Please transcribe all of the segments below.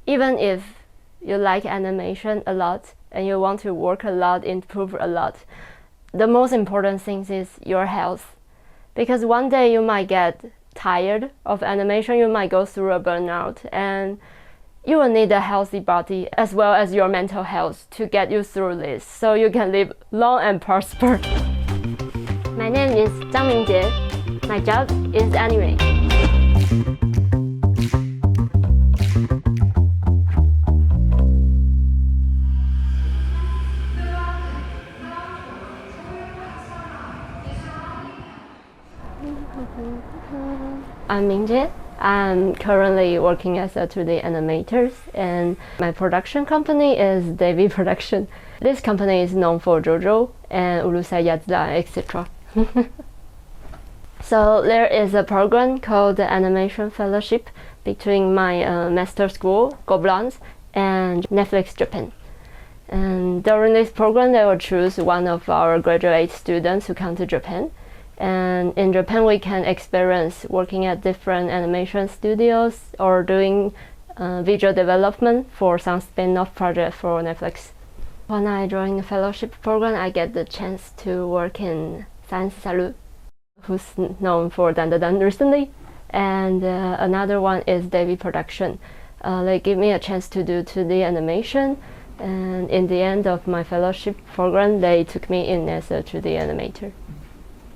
even if you like animation a lot and you want to work a lot, improve a lot, the most important thing is your health. Because one day you might get tired of animation, you might go through a burnout, and you will need a healthy body as well as your mental health to get you through this, so you can live long and prosper. My name is Chang Ming-Chieh. My job is anime. I'm Ming-Chieh. I'm currently working as a 2D animator, and my production company is Davy Production. This company is known for JoJo and Urusei Yatsura, etc. So there is a program called the Animation Fellowship between my master school, Gobelins, and Netflix Japan. And during this program, they will choose one of our graduate students who come to Japan. And in Japan, we can experience working at different animation studios or doing visual development for some spin-off project for Netflix. When I joined the fellowship program, I get the chance to work in Science Salute, who's known for Dan Dan Dan recently, and another one is Davy Production. They give me a chance to do 2D animation, and in the end of my fellowship program, they took me in as a 2D animator.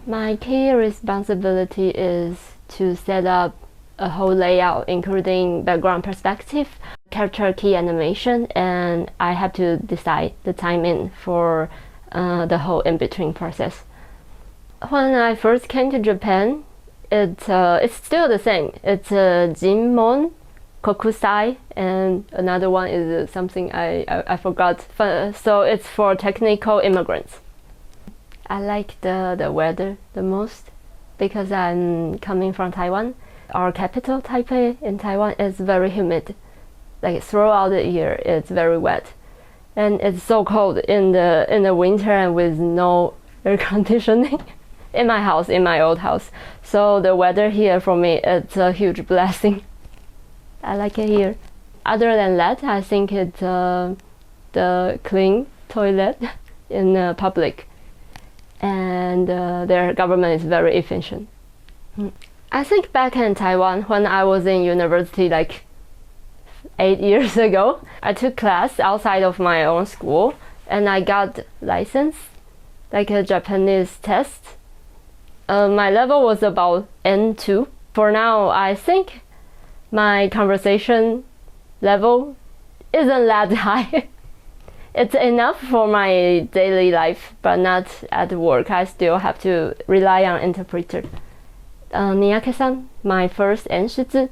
My key responsibility is to set up a whole layout, including background perspective, character key animation, and I have to decide the timing for the whole in-between process. When I first came to Japan, it's still the same. It's Jinmon, Kokusai, and another one is something I forgot. So it's for technical immigrants. I like the weather the most because I'm coming from Taiwan. Our capital, Taipei, in Taiwan is very humid. Like throughout the year, it's very wet, and it's so cold in the winter and with no air conditioning in my house, in my old house. So the weather here for me, it's a huge blessing. I like it here. Other than that, I think it's the clean toilet in public. And their government is very efficient. I think back in Taiwan, when I was in university like 8 years ago, I took class outside of my own school and I got license, like a Japanese test. My level was about N2. For now, I think my conversation level isn't that high. It's enough for my daily life, but not at work. I still have to rely on interpreter. Miyake-san, my first enshitsu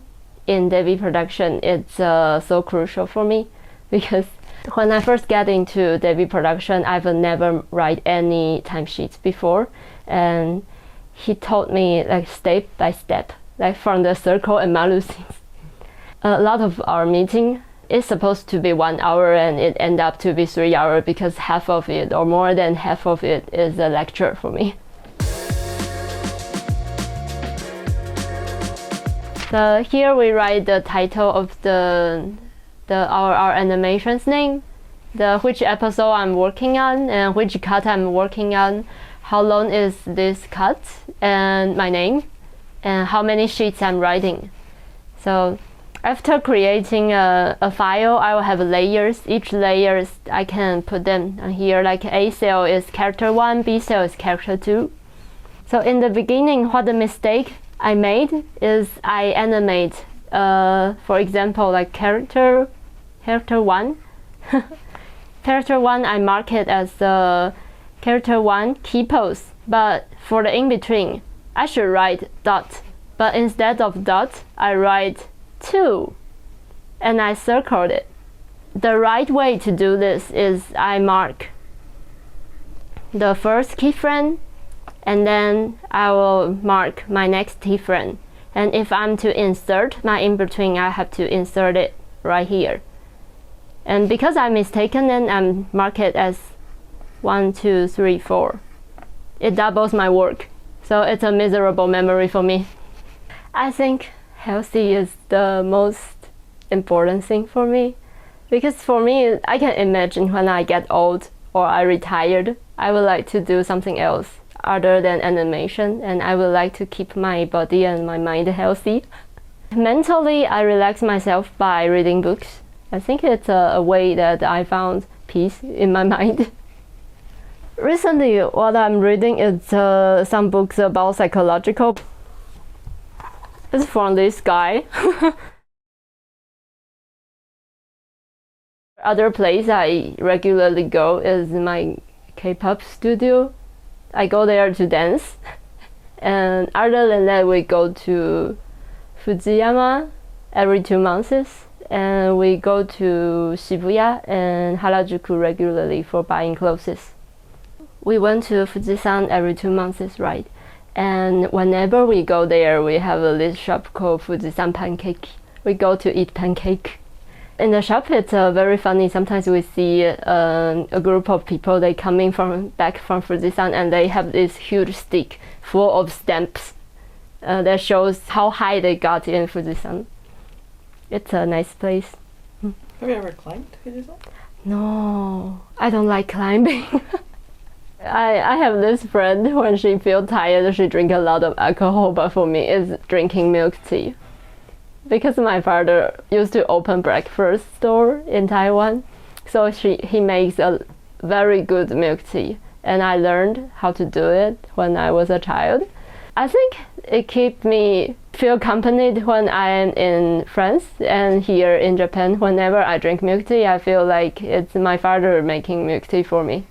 in Davy Production, it's so crucial for me because when I first get into Davy Production, I've never write any timesheets before, and he taught me like step by step, like from the circle and Malu scenes. A lot of our meeting is supposed to be 1 hour and it ended up to be 3 hours because half of it or more than half of it is a lecture for me. So here we write the title of our animation's name, which episode I'm working on and which cut I'm working on, how long is this cut, and my name, and how many sheets I'm writing. So after creating a file, I will have layers. Each layers, I can put them here, like A cell is character 1, B cell is character 2. So in the beginning, what the mistake I made is I animate, for example, like character 1. Character 1, I mark it as character 1 key pose, but for the in-between, I should write dot. But instead of dot, I write 2, and I circled it. The right way to do this is I mark the first keyframe, and then I will mark my next keyframe. And if I'm to insert my in-between, I have to insert it right here. And because I'm mistaken, then I'm mark it as 1, 2, 3, 4. It doubles my work, so it's a miserable memory for me. I think healthy is the most important thing for me. Because for me, I can imagine when I get old or I retired, I would like to do something else other than animation, and I would like to keep my body and my mind healthy. Mentally, I relax myself by reading books. I think it's a way that I found peace in my mind. Recently, what I'm reading is some books about psychological. It's from this guy. Other place I regularly go is my K-pop studio. I go there to dance. And other than that, we go to Fujiyama every 2 months. And we go to Shibuya and Harajuku regularly for buying clothes. We went to Fujisan every 2 months, right? And whenever we go there, we have a little shop called Fujisan Pancake. We go to eat pancake. In the shop, it's very funny. Sometimes we see a group of people, they coming back from Fujisan, and they have this huge stick full of stamps that shows how high they got in Fujisan. It's a nice place. Have you ever climbed Fujisan? No, I don't like climbing. I have this friend, when she feels tired, she drinks a lot of alcohol, but for me, it's drinking milk tea. Because my father used to open breakfast store in Taiwan, so he makes a very good milk tea, and I learned how to do it when I was a child. I think it keeps me feel accompanied when I am in France and here in Japan. Whenever I drink milk tea, I feel like it's my father making milk tea for me.